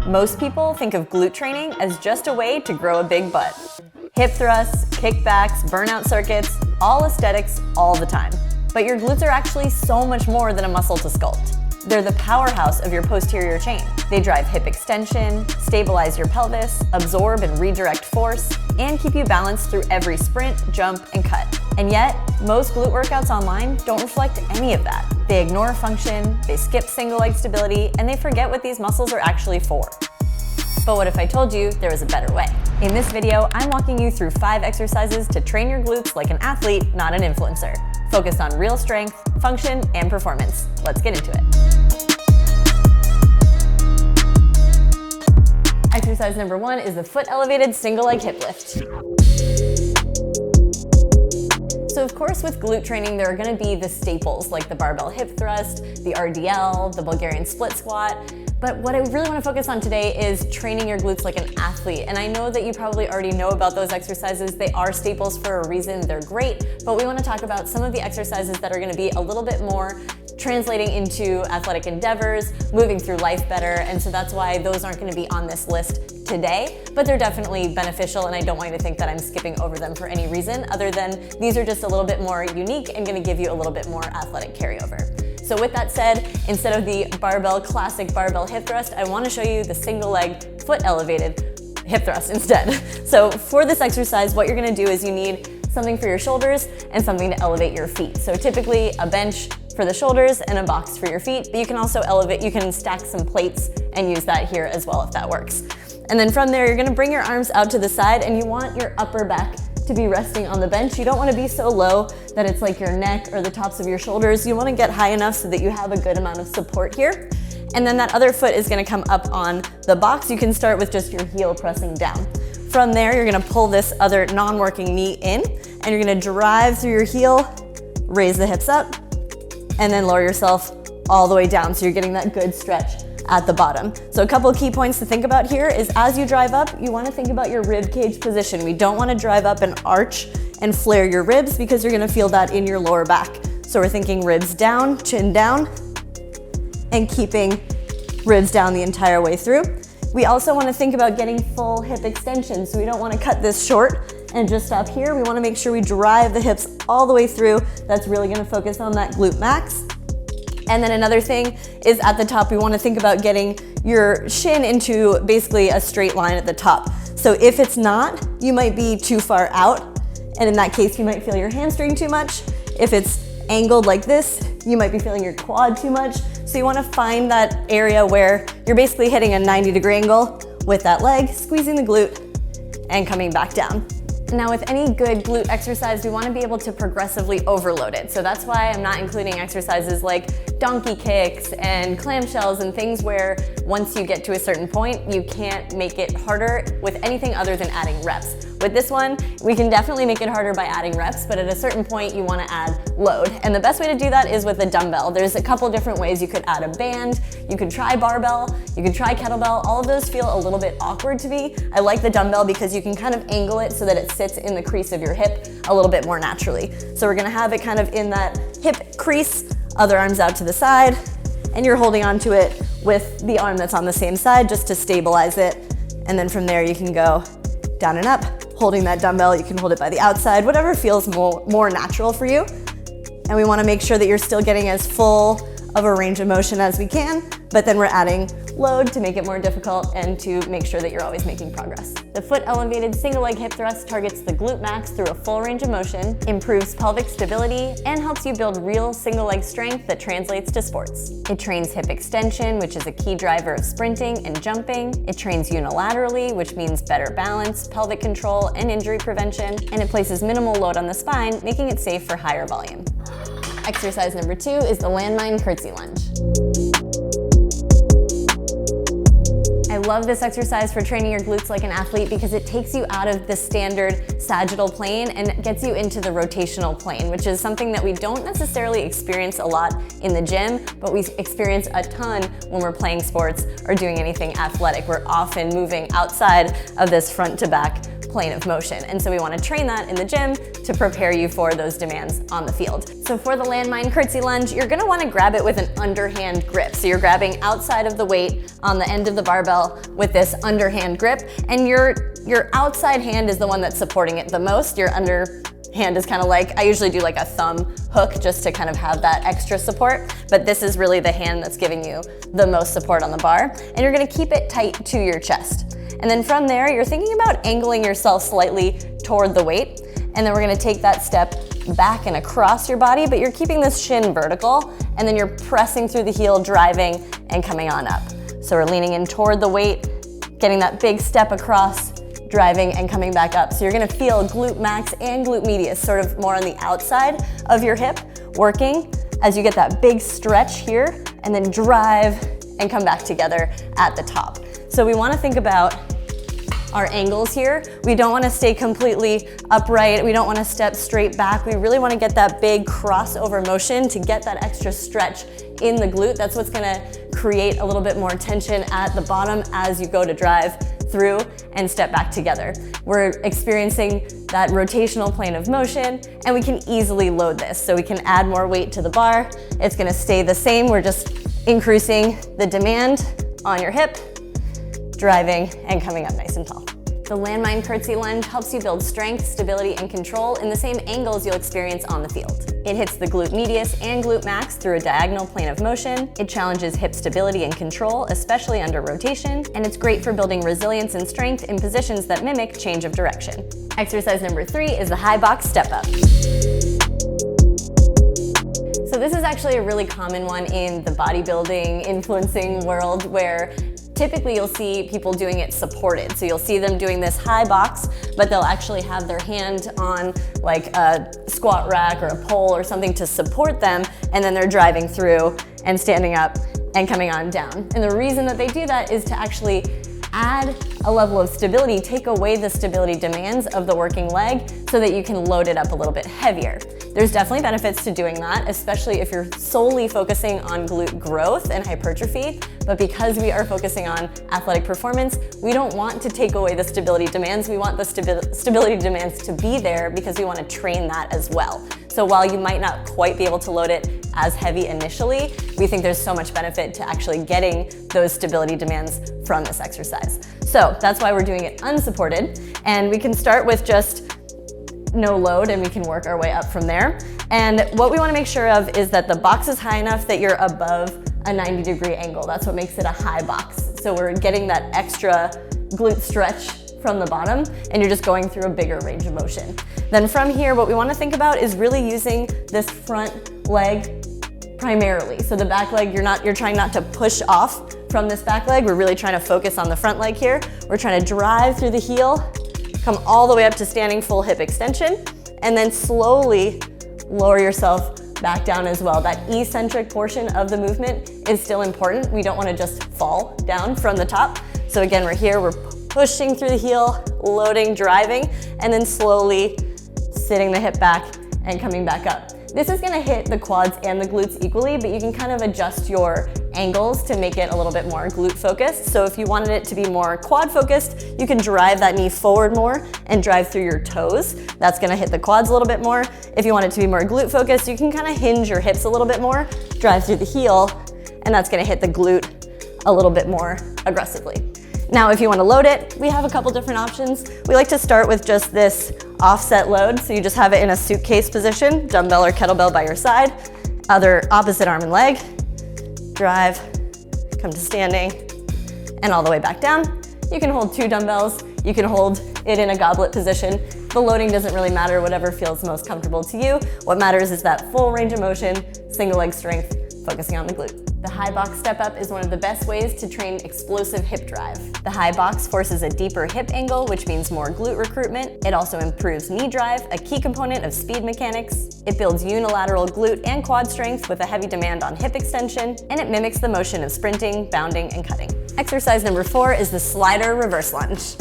Most people think of glute training as just a way to grow a big butt. Hip thrusts, kickbacks, burnout circuits, all aesthetics all the time. But your glutes are actually so much more than a muscle to sculpt. They're the powerhouse of your posterior chain. They drive hip extension, stabilize your pelvis, absorb and redirect force, and keep you balanced through every sprint, jump, and cut. And yet, most glute workouts online don't reflect any of that. They ignore function, they skip single leg stability, and they forget what these muscles are actually for. But what if I told you there was a better way? In this video, I'm walking you through 5 exercises to train your glutes like an athlete, not an influencer. Focused on real strength, function, and performance. Let's get into it. Exercise number 1 is the foot elevated single leg hip lift. So of course with glute training there are going to be the staples like the barbell hip thrust, the RDL, the Bulgarian split squat. But what I really want to focus on today is training your glutes like an athlete. And I know that you probably already know about those exercises. They are staples for a reason. They're great. But we want to talk about some of the exercises that are going to be a little bit more translating into athletic endeavors, moving through life better. And so that's why those aren't going to be on this list today, but they're definitely beneficial. And I don't want you to think that I'm skipping over them for any reason other than these are just a little bit more unique and going to give you a little bit more athletic carryover. So with that said, instead of the classic barbell hip thrust, I want to show you the single leg foot elevated hip thrust instead. So for this exercise, what you're going to do is you need something for your shoulders and something to elevate your feet. So typically a bench for the shoulders and a box for your feet, but you can also you can stack some plates and use that here as well if that works. And then from there, you're going to bring your arms out to the side and you want your upper back to be resting on the bench. You don't want to be so low that it's like your neck or the tops of your shoulders. You want to get high enough so that you have a good amount of support here. And then that other foot is going to come up on the box. You can start with just your heel pressing down. From there, you're going to pull this other non-working knee in and you're going to drive through your heel, raise the hips up, and then lower yourself all the way down. So you're getting that good stretch at the bottom. So a couple of key points to think about here is as you drive up, you want to think about your rib cage position. We don't want to drive up and arch and flare your ribs because you're going to feel that in your lower back. So we're thinking ribs down, chin down, and keeping ribs down the entire way through. We also want to think about getting full hip extension. So we don't want to cut this short and just stop here. We want to make sure we drive the hips all the way through. That's really going to focus on that glute max. And then another thing is at the top, we want to think about getting your shin into basically a straight line at the top. So if it's not, you might be too far out. And in that case, you might feel your hamstring too much. If it's angled like this, you might be feeling your quad too much. So you want to find that area where you're basically hitting a 90-degree angle with that leg, squeezing the glute and coming back down. Now with any good glute exercise, we want to be able to progressively overload it. So that's why I'm not including exercises like donkey kicks and clamshells and things where once you get to a certain point, you can't make it harder with anything other than adding reps. With this one, we can definitely make it harder by adding reps, but at a certain point, you want to add load. And the best way to do that is with a dumbbell. There's a couple different ways. You could add a band, you could try barbell, you could try kettlebell. All of those feel a little bit awkward to me. I like the dumbbell because you can kind of angle it so that it sits in the crease of your hip a little bit more naturally. So we're going to have it kind of in that hip crease, other arms out to the side, and you're holding onto it with the arm that's on the same side just to stabilize it. And then from there, you can go down and up. Holding that dumbbell, you can hold it by the outside, whatever feels more natural for you. And we want to make sure that you're still getting as full of a range of motion as we can, but then we're adding load to make it more difficult and to make sure that you're always making progress. The foot elevated single leg hip thrust targets the glute max through a full range of motion, improves pelvic stability, and helps you build real single leg strength that translates to sports. It trains hip extension, which is a key driver of sprinting and jumping. It trains unilaterally, which means better balance, pelvic control, and injury prevention. And it places minimal load on the spine, making it safe for higher volume. Exercise number 2 is the Landmine Curtsy Lunge. I love this exercise for training your glutes like an athlete because it takes you out of the standard sagittal plane and gets you into the rotational plane, which is something that we don't necessarily experience a lot in the gym, but we experience a ton when we're playing sports or doing anything athletic. We're often moving outside of this front to back plane of motion. And so we want to train that in the gym to prepare you for those demands on the field. So for the Landmine Curtsy Lunge, you're going to want to grab it with an underhand grip. So you're grabbing outside of the weight on the end of the barbell with this underhand grip, and your outside hand is the one that's supporting it the most. Your underhand is kind of like, I usually do like a thumb hook just to kind of have that extra support, but this is really the hand that's giving you the most support on the bar, and you're going to keep it tight to your chest. And then from there, you're thinking about angling yourself slightly toward the weight, and then we're going to take that step back and across your body, but you're keeping this shin vertical, and then you're pressing through the heel, driving and coming on up. So we're leaning in toward the weight, getting that big step across, driving and coming back up. So you're gonna feel glute max and glute medius sort of more on the outside of your hip working as you get that big stretch here, and then drive and come back together at the top. So we wanna think about our angles here. We don't wanna stay completely upright. We don't wanna step straight back. We really wanna get that big crossover motion to get that extra stretch in the glute. That's what's gonna create a little bit more tension at the bottom as you go to drive through and step back together. We're experiencing that rotational plane of motion, and we can easily load this. So we can add more weight to the bar. It's gonna stay the same. We're just increasing the demand on your hip, driving and coming up nice and tall. The Landmine Curtsy Lunge helps you build strength, stability, and control in the same angles you'll experience on the field. It hits the glute medius and glute max through a diagonal plane of motion. It challenges hip stability and control, especially under rotation, and it's great for building resilience and strength in positions that mimic change of direction. Exercise number 3 is the high box step up. So this is actually a really common one in the bodybuilding influencing world, where typically you'll see people doing it supported. So you'll see them doing this high box, but they'll actually have their hand on like a squat rack or a pole or something to support them, and then they're driving through and standing up and coming on down. And the reason that they do that is to actually add a level of stability, take away the stability demands of the working leg so that you can load it up a little bit heavier. There's definitely benefits to doing that, especially if you're solely focusing on glute growth and hypertrophy. But because we are focusing on athletic performance, we don't want to take away the stability demands. We want the stability demands to be there because we want to train that as well. So while you might not quite be able to load it as heavy initially, we think there's so much benefit to actually getting those stability demands from this exercise. So that's why we're doing it unsupported, and we can start with just no load and we can work our way up from there. And what we want to make sure of is that the box is high enough that you're above a 90-degree angle. That's what makes it a high box. So we're getting that extra glute stretch from the bottom, and you're just going through a bigger range of motion. Then from here, what we want to think about is really using this front leg primarily. So the back leg, you're trying not to push off from this back leg. We're really trying to focus on the front leg here. We're trying to drive through the heel, come all the way up to standing full hip extension, and then slowly lower yourself back down as well. That eccentric portion of the movement is still important. We don't want to just fall down from the top. So again, we're here, we're pushing through the heel, loading, driving, and then slowly sitting the hip back and coming back up. This is gonna hit the quads and the glutes equally, but you can kind of adjust your angles to make it a little bit more glute focused. So if you wanted it to be more quad focused, you can drive that knee forward more and drive through your toes. That's gonna hit the quads a little bit more. If you want it to be more glute focused, you can kind of hinge your hips a little bit more, drive through the heel, and that's gonna hit the glute a little bit more aggressively. Now, if you want to load it, we have a couple different options. We like to start with just this offset load. So you just have it in a suitcase position, dumbbell or kettlebell by your side, other opposite arm and leg, drive, come to standing, and all the way back down. You can hold 2 dumbbells. You can hold it in a goblet position. The loading doesn't really matter, whatever feels most comfortable to you. What matters is that full range of motion, single leg strength, focusing on the glute. The high box step up is one of the best ways to train explosive hip drive. The high box forces a deeper hip angle, which means more glute recruitment. It also improves knee drive, a key component of speed mechanics. It builds unilateral glute and quad strength with a heavy demand on hip extension, and it mimics the motion of sprinting, bounding, and cutting. Exercise number 4 is the slider reverse lunge.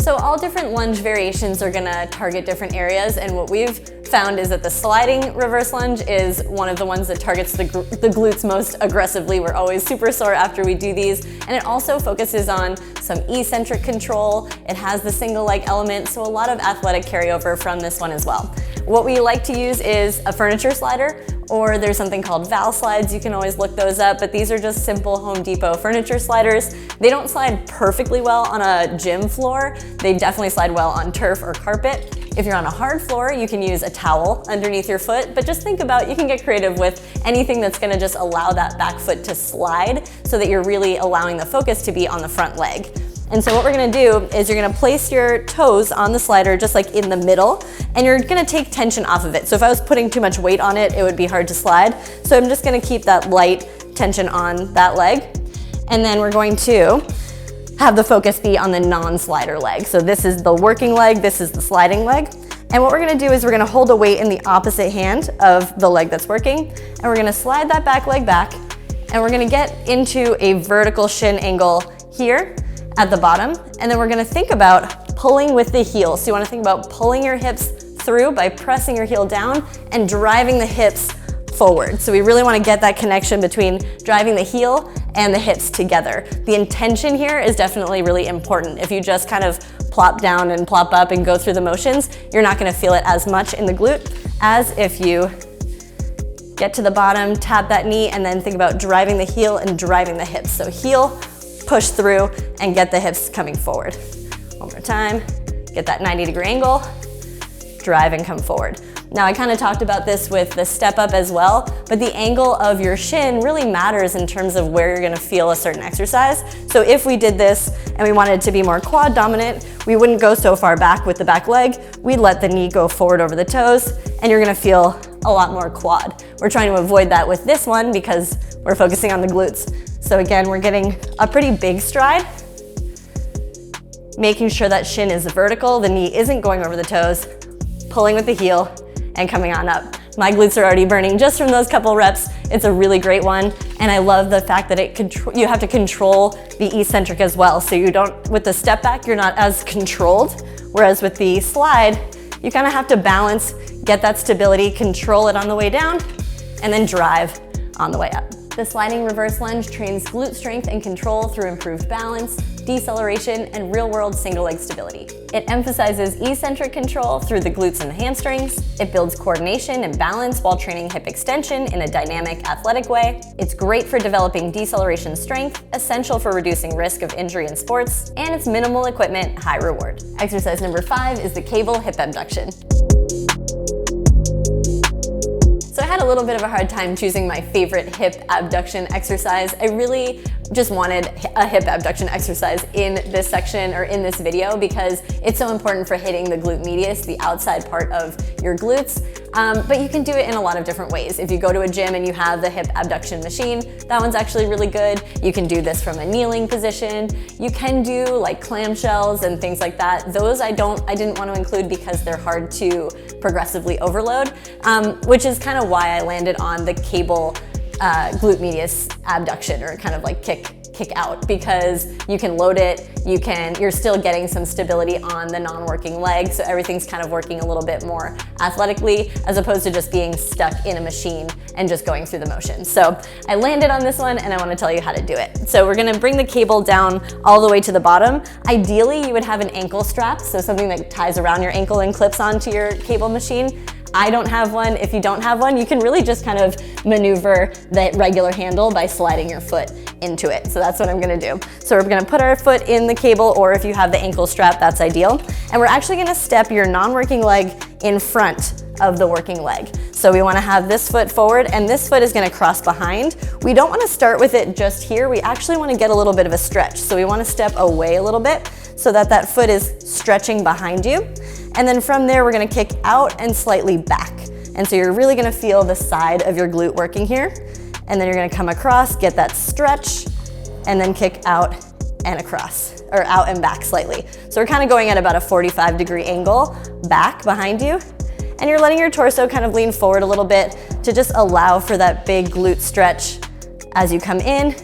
So all different lunge variations are gonna target different areas, and what we've found is that the sliding reverse lunge is one of the ones that targets the glutes most aggressively. We're always super sore after we do these. And it also focuses on some eccentric control. It has the single leg element, so a lot of athletic carryover from this one as well. What we like to use is a furniture slider, or there's something called Val slides. You can always look those up, but these are just simple Home Depot furniture sliders. They don't slide perfectly well on a gym floor. They definitely slide well on turf or carpet. If you're on a hard floor, you can use a towel underneath your foot, but just think about, you can get creative with anything that's gonna just allow that back foot to slide so that you're really allowing the focus to be on the front leg. And so what we're gonna do is you're gonna place your toes on the slider just like in the middle, and you're gonna take tension off of it. So if I was putting too much weight on it, it would be hard to slide. So I'm just gonna keep that light tension on that leg. And then we're going to have the focus be on the non-slider leg. So this is the working leg, this is the sliding leg. And what we're gonna do is we're gonna hold a weight in the opposite hand of the leg that's working, and we're gonna slide that back leg back, and we're gonna get into a vertical shin angle here at the bottom, and then we're gonna think about pulling with the heel. So you wanna think about pulling your hips through by pressing your heel down and driving the hips forward. So we really wanna get that connection between driving the heel and the hips together. The intention here is definitely really important. If you just kind of plop down and plop up and go through the motions, you're not gonna feel it as much in the glute as if you get to the bottom, tap that knee, and then think about driving the heel and driving the hips. So heel, push through, and get the hips coming forward. One more time, get that 90-degree angle, drive and come forward. Now I kind of talked about this with the step up as well, but the angle of your shin really matters in terms of where you're gonna feel a certain exercise. So if we did this and we wanted to be more quad dominant, we wouldn't go so far back with the back leg. We'd let the knee go forward over the toes, and you're gonna feel a lot more quad. We're trying to avoid that with this one because we're focusing on the glutes. So again, we're getting a pretty big stride, making sure that shin is vertical, the knee isn't going over the toes, pulling with the heel, and coming on up. My glutes are already burning just from those couple reps. It's a really great one, and I love the fact that you have to control the eccentric as well. So you don't, with the step back, you're not as controlled, whereas with the slide, you kind of have to balance, get that stability, control it on the way down, and then drive on the way up. The sliding reverse lunge trains glute strength and control through improved balance, deceleration, and real-world single leg stability. It emphasizes eccentric control through the glutes and the hamstrings. It builds coordination and balance while training hip extension in a dynamic, athletic way. It's great for developing deceleration strength, essential for reducing risk of injury in sports, and it's minimal equipment, high reward. Exercise number 5 is the cable hip abduction. So I had a little bit of a hard time choosing my favorite hip abduction exercise. I really just wanted a hip abduction exercise in this section or in this video because it's so important for hitting the glute medius, the outside part of your glutes. But you can do it in a lot of different ways. If you go to a gym and you have the hip abduction machine, that one's actually really good. You can do this from a kneeling position. You can do like clamshells and things like that. Those I didn't want to include because they're hard to progressively overload, which is kind of why I landed on the cable glute medius abduction, or kind of like kick out, because you can load it, you're still getting some stability on the non-working leg, so everything's kind of working a little bit more athletically as opposed to just being stuck in a machine and just going through the motion. So I landed on this one and I want to tell you how to do it. So we're going to bring the cable down all the way to the bottom. Ideally you would have an ankle strap, so something that ties around your ankle and clips onto your cable machine. I don't have one. If you don't have one, you can really just kind of maneuver the regular handle by sliding your foot into it. So that's what I'm gonna do. So we're gonna put our foot in the cable, or if you have the ankle strap, that's ideal. And we're actually gonna step your non-working leg in front of the working leg. So we wanna have this foot forward and this foot is gonna cross behind. We don't wanna start with it just here. We actually wanna get a little bit of a stretch. So we wanna step away a little bit so that that foot is stretching behind you. And then from there, we're gonna kick out and slightly back. And so you're really gonna feel the side of your glute working here. And then you're gonna come across, get that stretch, and then kick out and across, or out and back slightly. So we're kind of going at about a 45-degree angle back behind you. And you're letting your torso kind of lean forward a little bit to just allow for that big glute stretch as you come in,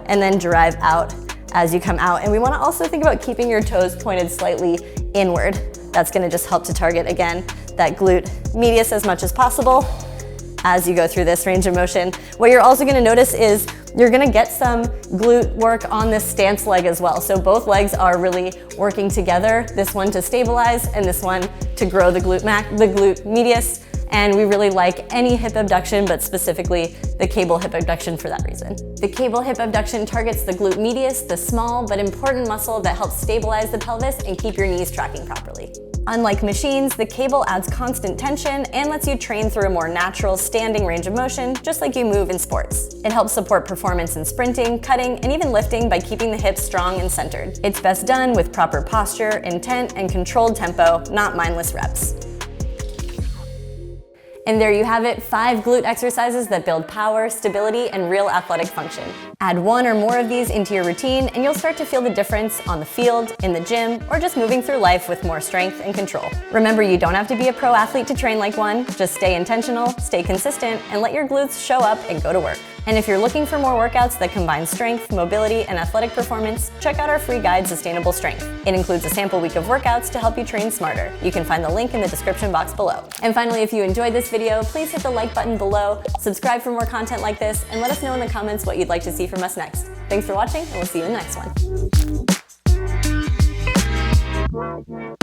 and then drive out as you come out. And we wanna also think about keeping your toes pointed slightly inward. That's gonna just help to target, again, that glute medius as much as possible as you go through this range of motion. What you're also gonna notice is you're gonna get some glute work on this stance leg as well. So both legs are really working together, this one to stabilize and this one to grow the glute medius. And we really like any hip abduction, but specifically the cable hip abduction for that reason. The cable hip abduction targets the glute medius, the small but important muscle that helps stabilize the pelvis and keep your knees tracking properly. Unlike machines, the cable adds constant tension and lets you train through a more natural standing range of motion, just like you move in sports. It helps support performance in sprinting, cutting, and even lifting by keeping the hips strong and centered. It's best done with proper posture, intent, and controlled tempo, not mindless reps. And there you have it, 5 glute exercises that build power, stability, and real athletic function. Add 1 or more of these into your routine and you'll start to feel the difference on the field, in the gym, or just moving through life with more strength and control. Remember, you don't have to be a pro athlete to train like one. Just stay intentional, stay consistent, and let your glutes show up and go to work. And if you're looking for more workouts that combine strength, mobility, and athletic performance, check out our free guide, Sustainable Strength. It includes a sample week of workouts to help you train smarter. You can find the link in the description box below. And finally, if you enjoyed this video, please hit the like button below, subscribe for more content like this, and let us know in the comments what you'd like to see from us next. Thanks for watching, and we'll see you in the next one.